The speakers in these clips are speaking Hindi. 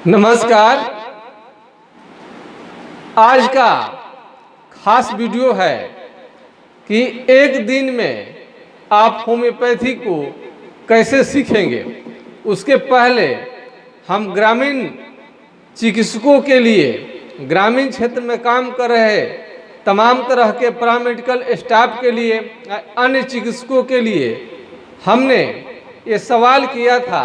नमस्कार। आज का खास वीडियो है कि एक दिन में आप होम्योपैथी को कैसे सीखेंगे। उसके पहले हम ग्रामीण चिकित्सकों के लिए, ग्रामीण क्षेत्र में काम कर रहे तमाम तरह के पैरामेडिकल स्टाफ के लिए, अन्य चिकित्सकों के लिए हमने ये सवाल किया था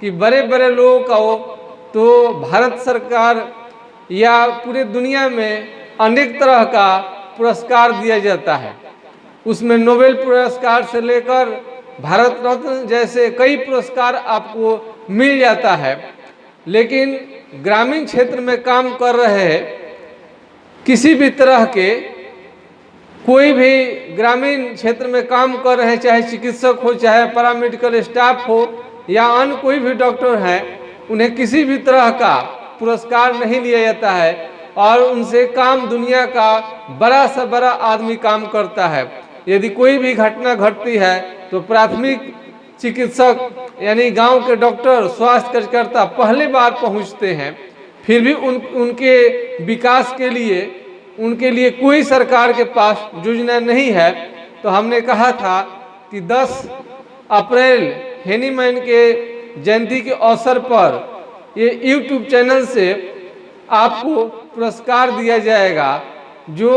कि बड़े बड़े लोगों का तो भारत सरकार या पूरे दुनिया में अनेक तरह का पुरस्कार दिया जाता है। उसमें नोबेल पुरस्कार से लेकर भारत रत्न जैसे कई पुरस्कार आपको मिल जाता है। लेकिन ग्रामीण क्षेत्र में काम कर रहे किसी भी तरह के कोई भी ग्रामीण क्षेत्र में काम कर रहे, चाहे चिकित्सक हो, चाहे पैरामेडिकल स्टाफ हो या अन्य कोई भी डॉक्टर हैं, उन्हें किसी भी तरह का पुरस्कार नहीं लिया जाता है और उनसे काम दुनिया का बड़ा से बड़ा आदमी काम करता है। यदि कोई भी घटना घटती है तो प्राथमिक चिकित्सक यानी गांव के डॉक्टर, स्वास्थ्य कार्यकर्ता पहले बार पहुंचते हैं। फिर भी उनके विकास के लिए उनके लिए कोई सरकार के पास योजना नहीं है। तो हमने कहा था कि 10 अप्रैल हेनीमैन के जयंती के अवसर पर ये YouTube चैनल से आपको पुरस्कार दिया जाएगा। जो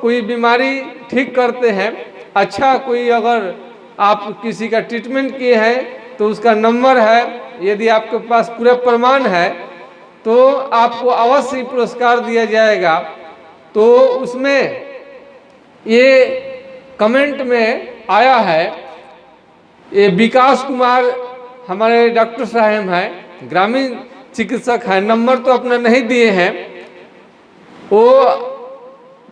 कोई बीमारी ठीक करते हैं, अच्छा कोई अगर आप किसी का ट्रीटमेंट किए हैं तो उसका नंबर है, यदि आपके पास पूरा प्रमाण है तो आपको अवश्य पुरस्कार दिया जाएगा। तो उसमें ये कमेंट में आया है, ये विकास कुमार हमारे डॉक्टर साहब हैं, ग्रामीण चिकित्सक हैं, नंबर तो अपना नहीं दिए हैं। वो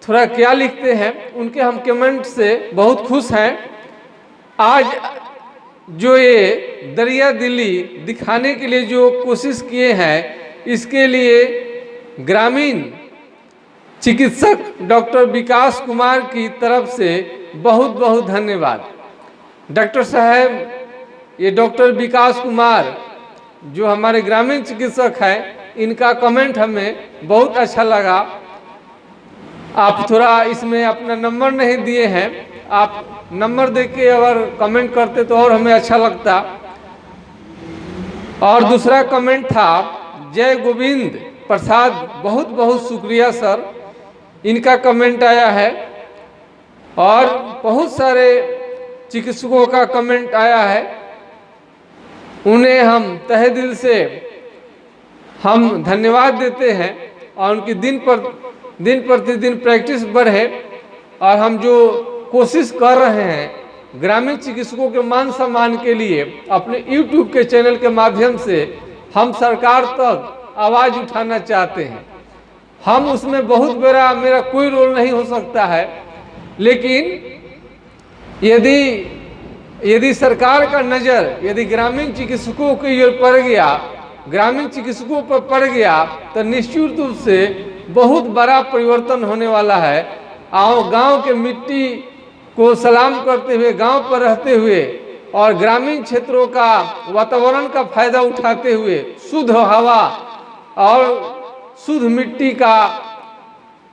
थोड़ा क्या लिखते हैं, उनके हम कमेंट से बहुत खुश हैं। आज जो ये दरिया दिल्ली दिखाने के लिए जो कोशिश किए हैं, इसके लिए ग्रामीण चिकित्सक डॉक्टर विकास कुमार की तरफ से बहुत बहुत धन्यवाद। डॉक्टर साहब, ये डॉक्टर विकास कुमार जो हमारे ग्रामीण चिकित्सक हैं, इनका कमेंट हमें बहुत अच्छा लगा। आप थोड़ा इसमें अपना नंबर नहीं दिए हैं, आप नंबर देके अगर कमेंट करते तो और हमें अच्छा लगता। और दूसरा कमेंट था जय गोविंद प्रसाद, बहुत बहुत शुक्रिया सर, इनका कमेंट आया है। और बहुत सारे चिकित्सकों का कमेंट आया है, उन्हें हम तहे दिल से हम धन्यवाद देते हैं। और उनकी दिन प्रतिदिन प्रैक्टिस बढ़े और हम जो कोशिश कर रहे हैं ग्रामीण चिकित्सकों के मान सम्मान के लिए, अपने YouTube के चैनल के माध्यम से हम सरकार तक आवाज़ उठाना चाहते हैं। हम उसमें बहुत बड़ा मेरा कोई रोल नहीं हो सकता है, लेकिन यदि सरकार का नज़र यदि ग्रामीण चिकित्सकों के ओर पड़ गया, ग्रामीण चिकित्सकों पर पड़ गया, तो निश्चित रूप से बहुत बड़ा परिवर्तन होने वाला है। गांव के मिट्टी को सलाम करते हुए, गांव पर रहते हुए और ग्रामीण क्षेत्रों का वातावरण का फायदा उठाते हुए, शुद्ध हवा और शुद्ध मिट्टी का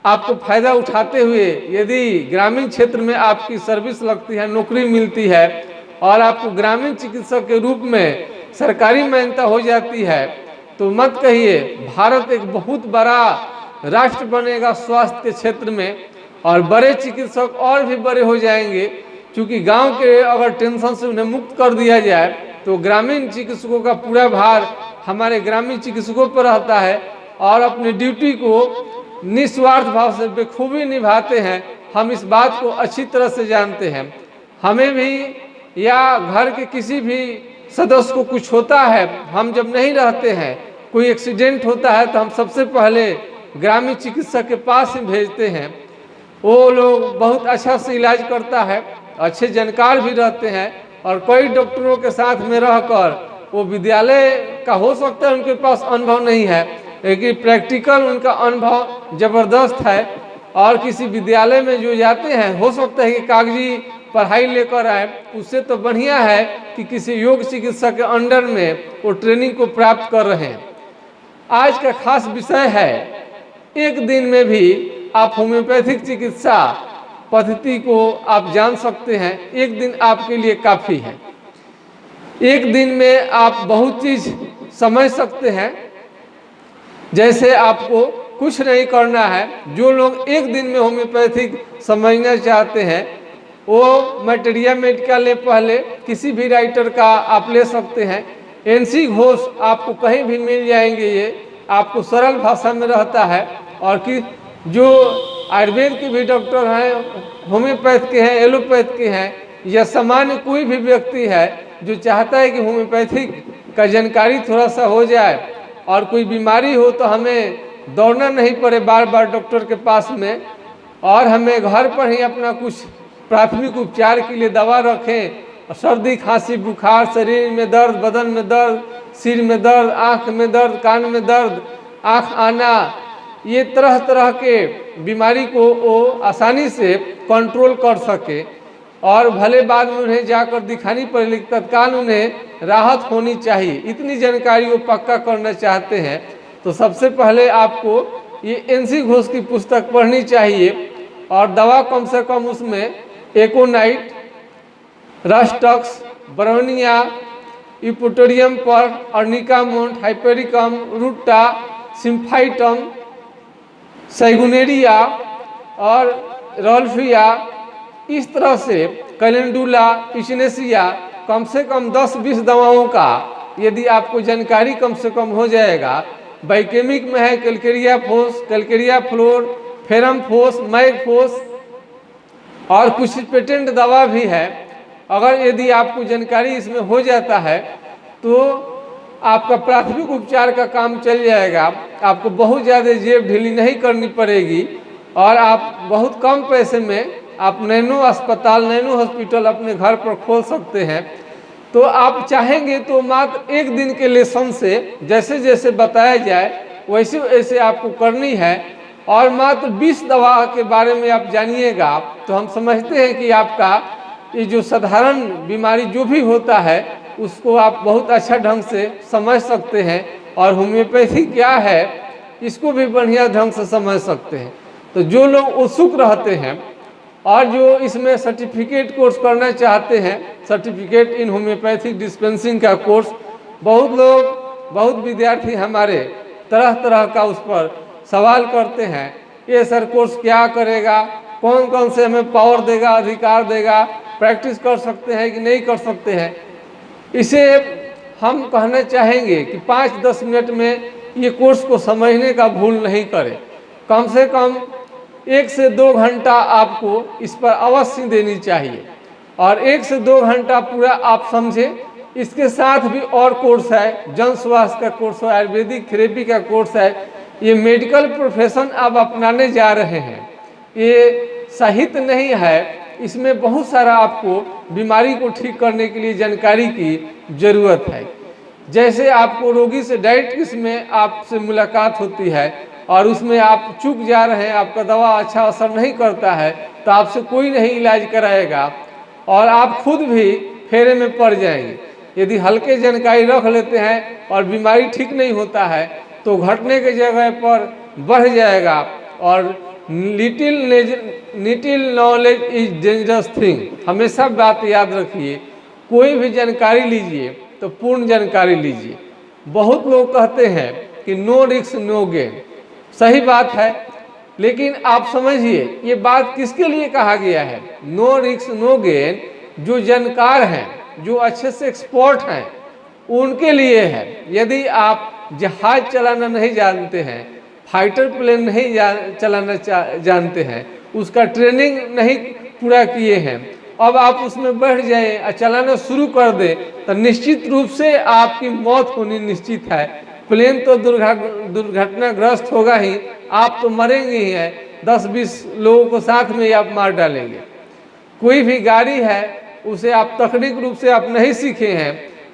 आपको फायदा उठाते हुए, यदि ग्रामीण क्षेत्र में आपकी सर्विस लगती है, नौकरी मिलती है और आपको ग्रामीण चिकित्सक के रूप में सरकारी मान्यता हो जाती है, तो मत कहिए, भारत एक बहुत बड़ा राष्ट्र बनेगा स्वास्थ्य के क्षेत्र में। और बड़े चिकित्सक और भी बड़े हो जाएंगे, क्योंकि गांव के अगर टेंशन से उन्हें मुक्त कर दिया जाए तो ग्रामीण चिकित्सकों का पूरा भार हमारे ग्रामीण चिकित्सकों पर रहता है और अपनी ड्यूटी को निस्वार्थ भाव से बखूबी निभाते हैं। हम इस बात को अच्छी तरह से जानते हैं। हमें भी या घर के किसी भी सदस्य को कुछ होता है, हम जब नहीं रहते हैं, कोई एक्सीडेंट होता है, तो हम सबसे पहले ग्रामीण चिकित्सक के पास ही भेजते हैं। वो लोग बहुत अच्छा से इलाज करता है, अच्छे जानकार भी रहते हैं और कई डॉक्टरों के साथ में रहकर, वो विद्यालय का हो सकता है उनके पास अनुभव नहीं है, लेकिन प्रैक्टिकल उनका अनुभव ज़बरदस्त है। और किसी विद्यालय में जो जाते हैं, हो सकता है कि कागजी पढ़ाई लेकर आए, उससे तो बढ़िया है कि किसी योग चिकित्सक के अंडर में वो ट्रेनिंग को प्राप्त कर रहे हैं। आज का खास विषय है, एक दिन में भी आप होम्योपैथिक चिकित्सा पद्धति को आप जान सकते हैं। एक दिन आपके लिए काफ़ी है। एक दिन में आप बहुत चीज़ समझ सकते हैं। जैसे आपको कुछ नहीं करना है। जो लोग एक दिन में होम्योपैथिक समझना चाहते हैं, वो मटेरिया मेडिका ले, पहले किसी भी राइटर का आप ले सकते हैं। एनसी घोष आपको कहीं भी मिल जाएंगे। ये आपको सरल भाषा में रहता है। और कि जो आयुर्वेद के भी डॉक्टर हैं, होम्योपैथ के हैं, एलोपैथ के हैं, या सामान्य कोई भी व्यक्ति है जो चाहता है कि होम्योपैथिक का जानकारी थोड़ा सा हो जाए और कोई बीमारी हो तो हमें दौड़ना नहीं पड़े बार बार डॉक्टर के पास में, और हमें घर पर ही अपना कुछ प्राथमिक उपचार के लिए दवा रखें। सर्दी, खांसी, बुखार, शरीर में दर्द, बदन में दर्द, सिर में दर्द, आँख में दर्द, कान में दर्द, आँख आना, ये तरह तरह के बीमारी को वो आसानी से कंट्रोल कर सके। और भले बाद में उन्हें जाकर दिखानी पड़े, लेकिन तत्काल उन्हें राहत होनी चाहिए। इतनी जानकारी वो पक्का करना चाहते हैं तो सबसे पहले आपको ये एनसी घोष की पुस्तक पढ़नी चाहिए। और दवा कम से कम उसमें एकोनाइट, रस्टक्स, ब्रोनिया, इपोटोरियम पर, अर्निकामोंट, हाइपेरिकम, रूटा, सिम्फाइटम, सैगुनेरिया और रोल्फिया, इस तरह से कैलेंडुला, पिचनेसिया, कम से कम 10-20 दवाओं का यदि आपको जानकारी कम से कम हो जाएगा। बायोकेमिक में है कैलकेरिया फोस, कैलकेरिया फ्लोर, फेरम फोस, मैग फोस, और कुछ पेटेंट दवा भी है। अगर यदि आपको जानकारी इसमें हो जाता है तो आपका प्राथमिक उपचार का काम चल जाएगा। आपको बहुत ज़्यादा जेब ढीली नहीं करनी पड़ेगी और आप बहुत कम पैसे में आप नैनो अस्पताल, नैनो हॉस्पिटल अपने घर पर खोल सकते हैं। तो आप चाहेंगे तो मात्र एक दिन के लेसन से जैसे जैसे बताया जाए वैसे वैसे आपको करनी है। और मात्र 20 दवा के बारे में आप जानिएगा तो हम समझते हैं कि आपका ये जो साधारण बीमारी जो भी होता है उसको आप बहुत अच्छा ढंग से समझ सकते हैं। और होम्योपैथी क्या है इसको भी बढ़िया ढंग से समझ सकते हैं। तो जो लोग उत्सुक रहते हैं और जो इसमें सर्टिफिकेट कोर्स करना चाहते हैं, सर्टिफिकेट इन होम्योपैथिक डिस्पेंसिंग का कोर्स, बहुत लोग, बहुत विद्यार्थी हमारे तरह तरह का उस पर सवाल करते हैं। ये सर कोर्स क्या करेगा, कौन कौन से हमें पावर देगा, अधिकार देगा, प्रैक्टिस कर सकते हैं कि नहीं कर सकते हैं। इसे हम कहना चाहेंगे कि 5-10 मिनट में ये कोर्स को समझने का भूल नहीं करें। कम से कम 1 से 2 घंटा आपको इस पर अवश्य देनी चाहिए। और 1 से 2 घंटा पूरा आप समझें। इसके साथ भी और कोर्स है, जन स्वास्थ्य का कोर्स है, आयुर्वेदिक थेरेपी का कोर्स है। ये मेडिकल प्रोफेशन आप अपनाने जा रहे हैं, ये साहित्य नहीं है। इसमें बहुत सारा आपको बीमारी को ठीक करने के लिए जानकारी की ज़रूरत है। जैसे आपको रोगी से डायरेक्ट इसमें आपसे मुलाकात होती है और उसमें आप चूक जा रहे हैं, आपका दवा अच्छा असर नहीं करता है तो आपसे कोई नहीं इलाज कराएगा और आप खुद भी फेरे में पड़ जाएंगे। यदि हल्के जानकारी रख लेते हैं और बीमारी ठीक नहीं होता है तो घटने के जगह पर बढ़ जाएगा। और little knowledge is dangerous thing, हमेशा बात याद रखिए। कोई भी जानकारी लीजिए तो पूर्ण जानकारी लीजिए। बहुत लोग कहते हैं कि नो रिस्क नो गेन, सही बात है, लेकिन आप समझिए ये बात किसके लिए कहा गया है। नो रिस्क नो गेन जो जानकार हैं, जो अच्छे से एक्सपर्ट हैं, उनके लिए है। यदि आप जहाज चलाना नहीं जानते हैं, फाइटर प्लेन नहीं चलाना जानते हैं, उसका ट्रेनिंग नहीं पूरा किए हैं, अब आप उसमें बैठ जाएं और चलाना शुरू कर दें तो निश्चित रूप से आपकी मौत होनी निश्चित है। प्लेन तो दुर्घटनाग्रस्त होगा ही, आप तो मरेंगे ही हैं। 10-20 लोगों को साथ में ही आप मार डालेंगे। कोई भी गाड़ी है उसे आप तकनीक रूप से आप नहीं सीखे हैं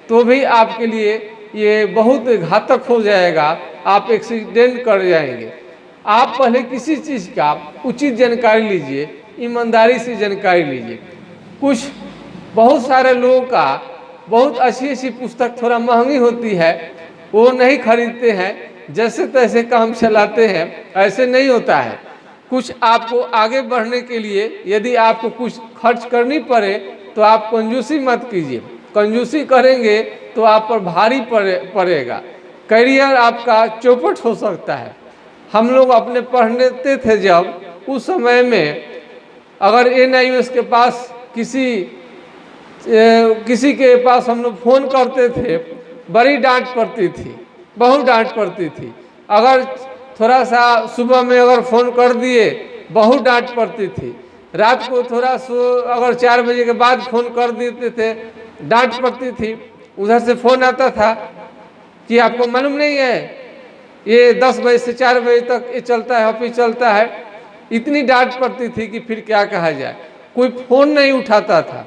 तो भी आपके लिए ये बहुत घातक हो जाएगा, आप एक्सीडेंट कर जाएंगे। आप पहले किसी चीज़ का उचित जानकारी लीजिए, ईमानदारी से जानकारी लीजिए। कुछ बहुत सारे लोगों का बहुत अच्छी अच्छी पुस्तक थोड़ा महंगी होती है वो नहीं खरीदते हैं, जैसे तैसे काम चलाते हैं, ऐसे नहीं होता है। कुछ आपको आगे बढ़ने के लिए यदि आपको कुछ खर्च करनी पड़े तो आप कंजूसी मत कीजिए। कंजूसी करेंगे तो आप पर भारी पड़ेगा, करियर आपका चौपट हो सकता है। हम लोग अपने पढ़ने थे जब, उस समय में अगर NIOS के पास किसी के पास हम लोग फ़ोन करते थे, बड़ी डांट पड़ती थी, बहुत डांट पड़ती थी। अगर थोड़ा सा सुबह में अगर फ़ोन कर दिए, बहुत डांट पड़ती थी। रात को थोड़ा अगर 4 बजे के बाद फ़ोन कर देते थे, डांट पड़ती थी। उधर से फ़ोन आता था कि आपको मालूम नहीं है ये 10 बजे से 4 बजे तक ये चलता है, ऑफिस चलता है। इतनी डांट पड़ती थी कि फिर क्या कहा जाए, कोई फ़ोन नहीं उठाता था।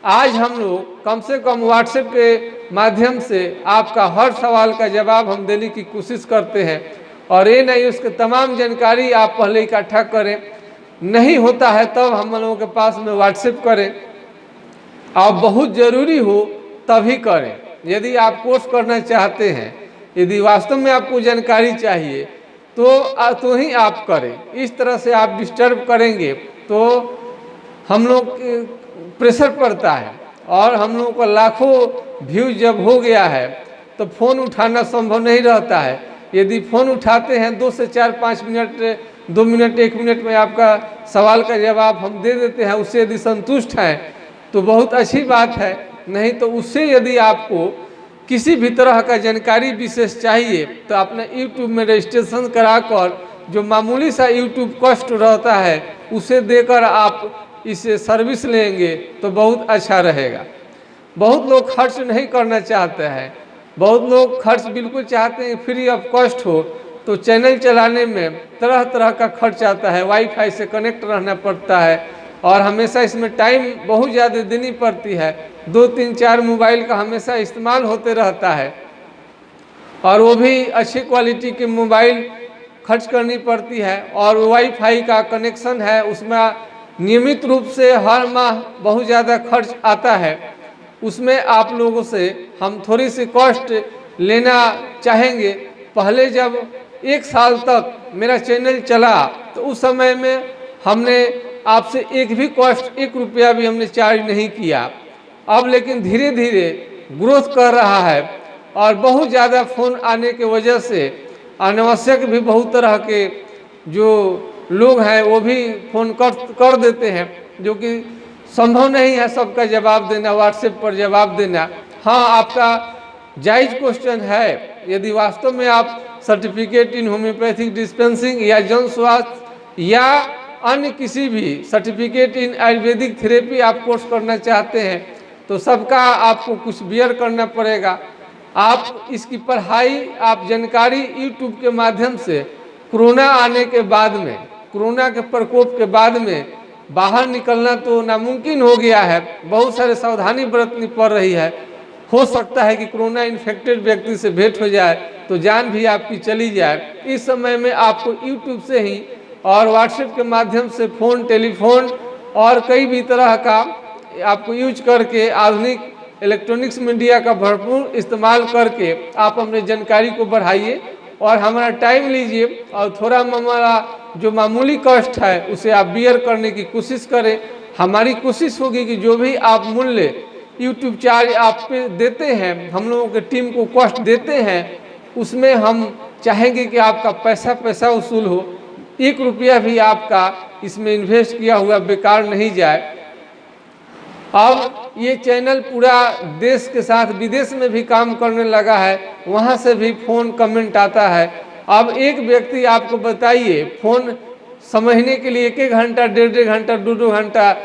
आज हम लोग कम से कम व्हाट्सएप के माध्यम से आपका हर सवाल का जवाब हम देने की कोशिश करते हैं। और ये नहीं उसके तमाम जानकारी आप पहले इकट्ठा करें, नहीं होता है तब हम लोगों के पास में व्हाट्सएप करें। आप बहुत ज़रूरी हो तभी करें। यदि आप कोर्स करना चाहते हैं, यदि वास्तव में आपको जानकारी चाहिए तो ही आप करें। इस तरह से आप डिस्टर्ब करेंगे तो हम लोग प्रेशर पड़ता है। और हम लोगों को लाखों व्यूज जब हो गया है तो फ़ोन उठाना संभव नहीं रहता है। यदि फ़ोन उठाते हैं 2 से 4 5 मिनट, 2 मिनट 1 मिनट में आपका सवाल का जवाब हम दे देते हैं, उससे यदि संतुष्ट हैं तो बहुत अच्छी बात है। नहीं तो उससे यदि आपको किसी भी तरह का जानकारी विशेष चाहिए तो अपना YouTube में रजिस्ट्रेशन कराकर जो मामूली सा YouTube कॉस्ट रहता है उसे देकर आप इसे सर्विस लेंगे तो बहुत अच्छा रहेगा। बहुत लोग खर्च नहीं करना चाहते हैं, बहुत लोग खर्च बिल्कुल चाहते हैं फ्री ऑफ कॉस्ट हो। तो चैनल चलाने में तरह तरह का खर्च आता है, वाईफाई से कनेक्ट रहना पड़ता है और हमेशा इसमें टाइम बहुत ज़्यादा देनी पड़ती है। 2 3 4 मोबाइल का हमेशा इस्तेमाल होते रहता है और वो भी अच्छी क्वालिटी के मोबाइल खर्च करनी पड़ती है। और वाईफाई का कनेक्शन है, उसमें नियमित रूप से हर माह बहुत ज़्यादा खर्च आता है। उसमें आप लोगों से हम थोड़ी सी कॉस्ट लेना चाहेंगे। पहले जब 1 साल तक मेरा चैनल चला तो उस समय में हमने आपसे एक भी कॉस्ट 1 रुपया भी हमने चार्ज नहीं किया। अब लेकिन धीरे धीरे ग्रोथ कर रहा है और बहुत ज़्यादा फ़ोन आने के वजह से अनावश्यक भी बहुत तरह के जो लोग हैं वो भी फ़ोन कर देते हैं, जो कि संभव नहीं है सबका जवाब देना, व्हाट्सएप पर जवाब देना। हाँ, आपका जायज़ क्वेश्चन है। यदि वास्तव में आप सर्टिफिकेट इन होम्योपैथिक डिस्पेंसिंग या जन स्वास्थ्य या अन्य किसी भी सर्टिफिकेट इन आयुर्वेदिक थेरेपी आप कोर्स करना चाहते हैं तो सबका आपको कुछ बियर करना पड़ेगा। आप इसकी पढ़ाई, आप जानकारी यूट्यूब के माध्यम से कोरोना आने के बाद में, कोरोना के प्रकोप के बाद में बाहर निकलना तो नामुमकिन हो गया है। बहुत सारे सावधानी बरतनी पड़ रही है। हो सकता है कि कोरोना इन्फेक्टेड व्यक्ति से भेंट हो जाए तो जान भी आपकी चली जाए। इस समय में आपको यूट्यूब से ही और व्हाट्सएप के माध्यम से फ़ोन, टेलीफोन और कई भी तरह का आपको यूज करके आधुनिक इलेक्ट्रॉनिक्स मीडिया का भरपूर इस्तेमाल करके आप अपने जानकारी को बढ़ाइए और हमारा टाइम लीजिए और थोड़ा हमारा जो मामूली कॉस्ट है उसे आप बियर करने की कोशिश करें। हमारी कोशिश होगी कि जो भी आप मूल्य यूट्यूब चार्ज आप पे देते हैं, हम लोगों के टीम को कॉस्ट देते हैं, उसमें हम चाहेंगे कि आपका पैसा वसूल हो। 1 रुपया भी आपका इसमें इन्वेस्ट किया हुआ बेकार नहीं जाए। अब ये चैनल पूरा देश के साथ विदेश में भी काम करने लगा है, वहाँ से भी फ़ोन कमेंट आता है। अब एक व्यक्ति आपको बताइए, फ़ोन समझने के लिए 1 घंटा, 1.5 घंटा, 2 घंटा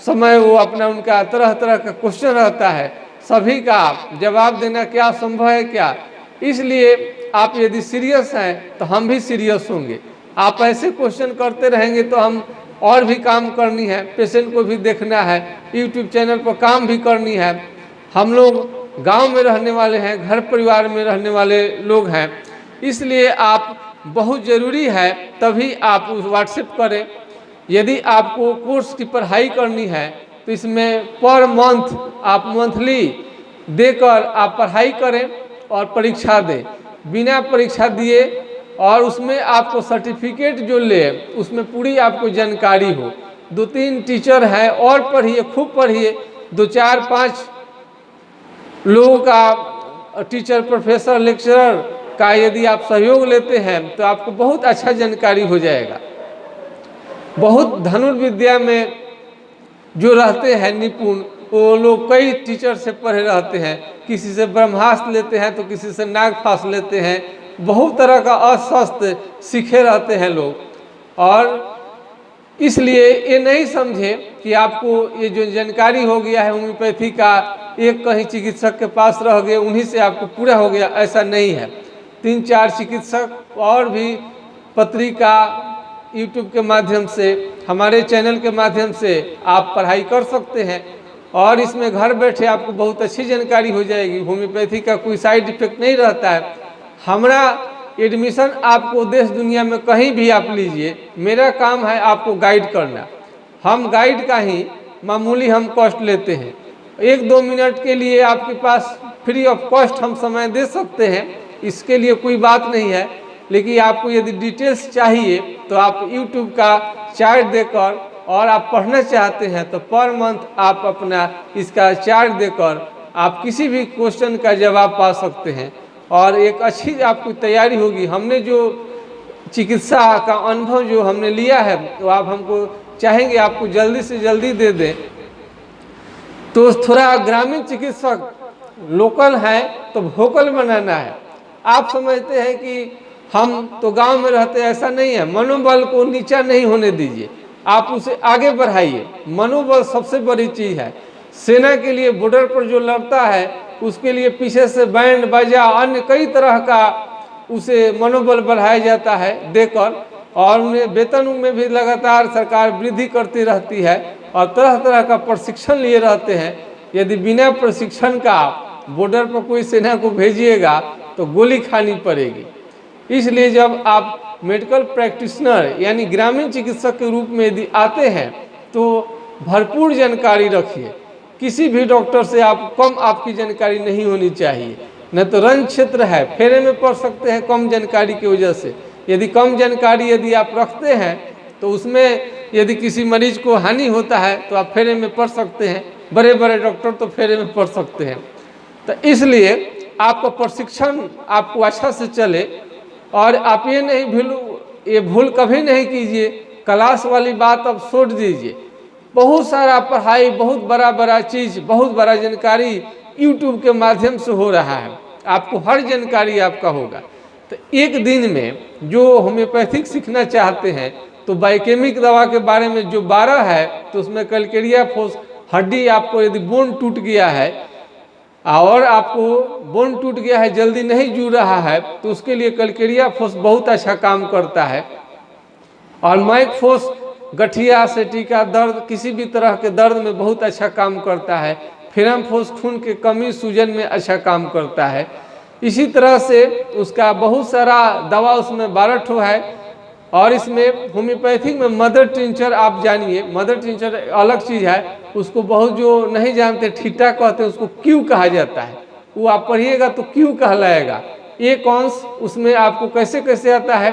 समय वो अपना उनका तरह तरह का क्वेश्चन रहता है, सभी का जवाब देना क्या संभव है क्या? इसलिए आप यदि सीरियस हैं तो हम भी सीरियस होंगे। आप ऐसे क्वेश्चन करते रहेंगे तो हम और भी काम करनी है, पेशेंट को भी देखना है, यूट्यूब चैनल पर काम भी करनी है। हम लोग गांव में रहने वाले हैं, घर परिवार में रहने वाले लोग हैं, इसलिए आप बहुत ज़रूरी है तभी आप उस व्हाट्सएप करें। यदि आपको कोर्स की पढ़ाई करनी है तो इसमें पर मंथ आप मंथली देकर आप पढ़ाई करें और परीक्षा दें। बिना परीक्षा दिए और उसमें आपको सर्टिफिकेट जो ले उसमें पूरी आपको जानकारी हो। 2-3 टीचर हैं और पढ़िए, खूब पढ़िए। 2-4-5 लोगों का, टीचर, प्रोफेसर, लेक्चरर का यदि आप सहयोग लेते हैं तो आपको बहुत अच्छा जानकारी हो जाएगा। बहुत धनुर्विद्या में जो रहते हैं निपुण, वो लोग कई टीचर से पढ़े रहते हैं। किसी से ब्रह्मास्त्र लेते हैं तो किसी से नागफास लेते हैं। बहुत तरह का अस्त्र सीखे रहते हैं लोग। और इसलिए ये नहीं समझे कि आपको ये जो जानकारी हो गया है होम्योपैथी का, एक कहीं चिकित्सक के पास रह गए उन्हीं से आपको पूरा हो गया, ऐसा नहीं है। 3-4 चिकित्सक और भी पत्रिका, यूट्यूब के माध्यम से, हमारे चैनल के माध्यम से आप पढ़ाई कर सकते हैं और इसमें घर बैठे आपको बहुत अच्छी जानकारी हो जाएगी। होम्योपैथी का कोई साइड इफेक्ट नहीं रहता है। हमारा एडमिशन आपको देश दुनिया में कहीं भी आप लीजिए, मेरा काम है आपको गाइड करना। हम गाइड का ही मामूली हम कॉस्ट लेते हैं। 1-2 मिनट के लिए आपके पास फ्री ऑफ कॉस्ट हम समय दे सकते हैं, इसके लिए कोई बात नहीं है। लेकिन आपको यदि डिटेल्स चाहिए तो आप यूट्यूब का चार्ज देकर, और आप पढ़ना चाहते हैं तो पर मंथ आप अपना इसका चार्ज देकर आप किसी भी क्वेश्चन का जवाब पा सकते हैं और एक अच्छी आपकी तैयारी होगी। हमने जो चिकित्सा का अनुभव जो हमने लिया है तो आप हमको चाहेंगे आपको जल्दी से जल्दी दे दें। तो थोड़ा ग्रामीण चिकित्सक लोकल है तो वोकल बनाना है। आप समझते हैं कि हम तो गांव में रहते हैं, ऐसा नहीं है। मनोबल को नीचा नहीं होने दीजिए, आप उसे आगे बढ़ाइए। मनोबल सबसे बड़ी चीज़ है। सेना के लिए बॉर्डर पर जो लड़ता है उसके लिए पीछे से बैंड बाजा अन्य कई तरह का उसे मनोबल बढ़ाया जाता है देकर, और उन्हें वेतन में भी लगातार सरकार वृद्धि करती रहती है और तरह तरह का प्रशिक्षण लिए रहते हैं। यदि बिना प्रशिक्षण का बॉर्डर पर कोई सेना को भेजिएगा तो गोली खानी पड़ेगी। इसलिए जब आप मेडिकल प्रैक्टिशनर यानी ग्रामीण चिकित्सक के रूप में यदि आते हैं तो भरपूर जानकारी रखिए। किसी भी डॉक्टर से आप कम आपकी जानकारी नहीं होनी चाहिए, न तो रंग क्षेत्र है, फेरे में पड़ सकते हैं कम जानकारी की वजह से। यदि कम जानकारी यदि आप रखते हैं तो उसमें यदि किसी मरीज को हानि होता है तो आप फेरे में पड़ सकते हैं। बड़े बड़े डॉक्टर तो फेरे में पड़ सकते हैं। तो इसलिए आपका प्रशिक्षण आपको अच्छा से चले। और आप ये भूल कभी नहीं कीजिए, क्लास वाली बात अब छोड़ दीजिए। बहुत सारा पढ़ाई, बहुत बड़ा चीज़, बहुत बड़ा जानकारी यूट्यूब के माध्यम से हो रहा है। आपको हर जानकारी आपका होगा। तो एक दिन में जो होम्योपैथिक सीखना चाहते हैं तो बायोकेमिक दवा के बारे में जो 12 है तो उसमें कैलकेरिया फोस, हड्डी आपको यदि बोन टूट गया है और आपको बोन टूट गया है, जल्दी नहीं जुड़ रहा है, तो उसके लिए कैलकेरिया फोस बहुत अच्छा काम करता है। और माइक फोस गठिया सेटिका दर्द, किसी भी तरह के दर्द में बहुत अच्छा काम करता है। फेरम फोस खून के कमी सूजन में अच्छा काम करता है। इसी तरह से उसका बहुत सारा दवा उसमें 12 ठो है। और इसमें होम्योपैथिक में मदर टिंचर आप जानिए, मदर टिंचर अलग चीज़ है। उसको बहुत जो नहीं जानते ठीटा कहते हैं, उसको क्यू कहा जाता है। वो आप पढ़िएगा तो क्यू कहलाएगा। एक अंश उसमें आपको कैसे कैसे आता है।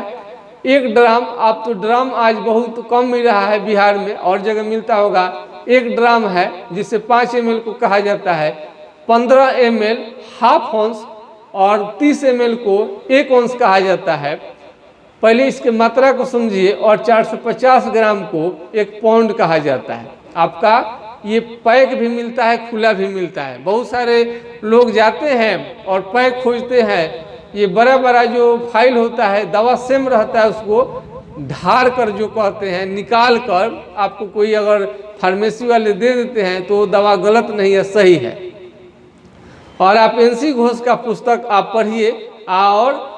1 ड्राम, आप तो ड्राम आज बहुत कम मिल रहा है बिहार में, और जगह मिलता होगा। 1 ड्राम है जिसे 5 ml को कहा जाता है। 15 ml हाफ अंश और 30 ml को 1 अंश कहा जाता है। पहले इसके मात्रा को समझिए। और 450 ग्राम को 1 पाउंड कहा जाता है। आपका ये पैक भी मिलता है, खुला भी मिलता है। बहुत सारे लोग जाते हैं और पैक खोजते हैं। ये बड़ा जो फाइल होता है, दवा सेम रहता है, उसको ढार कर जो कहते हैं, निकाल कर आपको कोई अगर फार्मेसी वाले दे देते हैं तो दवा गलत नहीं है, सही है। और आप NC घोष का पुस्तक आप पढ़िए। और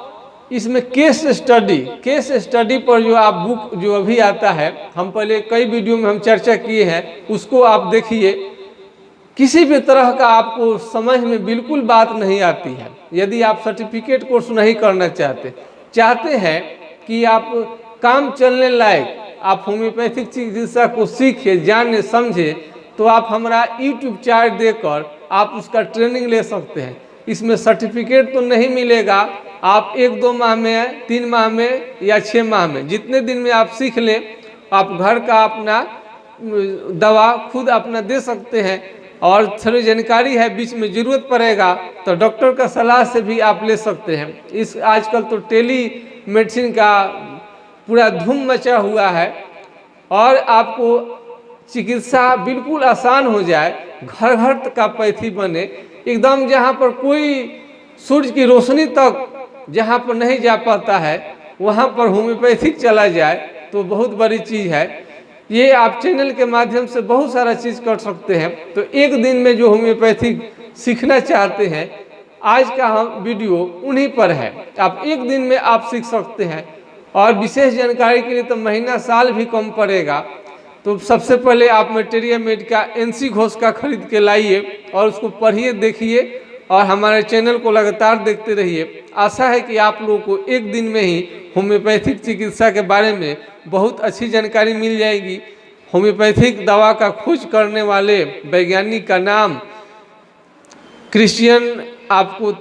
इसमें केस स्टडी पर जो आप बुक जो अभी आता है, हम पहले कई वीडियो में हम चर्चा किए हैं, उसको आप देखिए। किसी भी तरह का आपको समझ में बिल्कुल बात नहीं आती है। यदि आप सर्टिफिकेट कोर्स नहीं करना चाहते हैं कि आप काम चलने लायक आप होम्योपैथिक चिकित्सा को सीखे, जाने, समझे, तो आप हमारा यूट्यूब चार्ट देकर आप उसका ट्रेनिंग ले सकते हैं। इसमें सर्टिफिकेट तो नहीं मिलेगा, आप 1-2 माह में, 3 माह में या 6 माह में, जितने दिन में आप सीख लें, आप घर का अपना दवा खुद अपना दे सकते हैं। और थोड़ी जानकारी है, बीच में ज़रूरत पड़ेगा तो डॉक्टर का सलाह से भी आप ले सकते हैं। इस आजकल तो टेली मेडिसिन का पूरा धूम मचा हुआ है और आपको चिकित्सा बिल्कुल आसान हो जाए, घर घर तक का पैथी बने, एकदम जहाँ पर कोई सूरज की रोशनी तक जहाँ पर नहीं जा पाता है वहाँ पर होम्योपैथिक चला जाए तो बहुत बड़ी चीज़ है। ये आप चैनल के माध्यम से बहुत सारा चीज़ कर सकते हैं। तो एक दिन में जो होम्योपैथिक सीखना चाहते हैं, आज का हम वीडियो उन्हीं पर है। आप एक दिन में आप सीख सकते हैं और विशेष जानकारी के लिए तो महीना साल भी कम पड़ेगा। तो सबसे पहले आप मैटेरिया मेड का NC घोष का खरीद के लाइए और उसको पढ़िए, देखिए और हमारे चैनल को लगातार देखते रहिए। आशा है कि आप लोगों को एक दिन में ही होम्योपैथिक चिकित्सा के बारे में बहुत अच्छी जानकारी मिल जाएगी। होम्योपैथिक दवा का खोज करने वाले वैज्ञानिक का नाम क्रिश्चियन आपको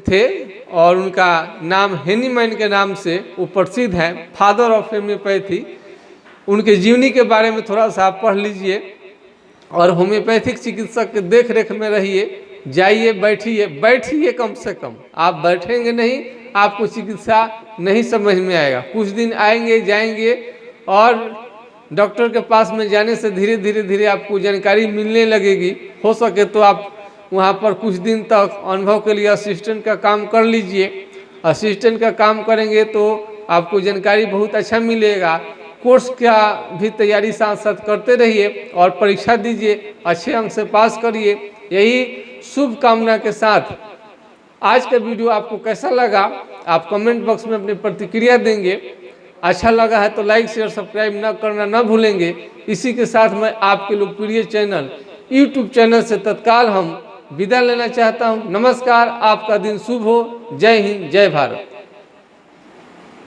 थे और उनका नाम हेनीमैन के नाम से वो प्रसिद्ध है, फादर ऑफ होम्योपैथी। उनके जीवनी के बारे में थोड़ा सा आप पढ़ लीजिए और होम्योपैथिक चिकित्सक के देख रेख में रहिए। जाइए, बैठिए कम से कम। आप बैठेंगे नहीं, आपको चिकित्सा नहीं समझ में आएगा। कुछ दिन आएंगे जाएंगे और डॉक्टर के पास में जाने से धीरे धीरे आपको जानकारी मिलने लगेगी। हो सके तो आप वहाँ पर कुछ दिन तक अनुभव के लिए असिस्टेंट का काम कर लीजिए। असिस्टेंट का काम करेंगे तो आपको जानकारी बहुत अच्छा मिलेगा। कोर्स का भी तैयारी साथ साथ करते रहिए और परीक्षा दीजिए, अच्छे अंक से पास करिए। यही शुभ कामना के साथ आज का वीडियो आपको कैसा लगा आप कमेंट बॉक्स में अपनी प्रतिक्रिया देंगे। अच्छा लगा है तो लाइक शेयर सब्सक्राइब न करना न भूलेंगे। इसी के साथ मैं आपके लोकप्रिय चैनल यूट्यूब चैनल से तत्काल हम विदा लेना चाहता हूं। नमस्कार, आपका दिन शुभ हो। जय हिंद, जय भारत।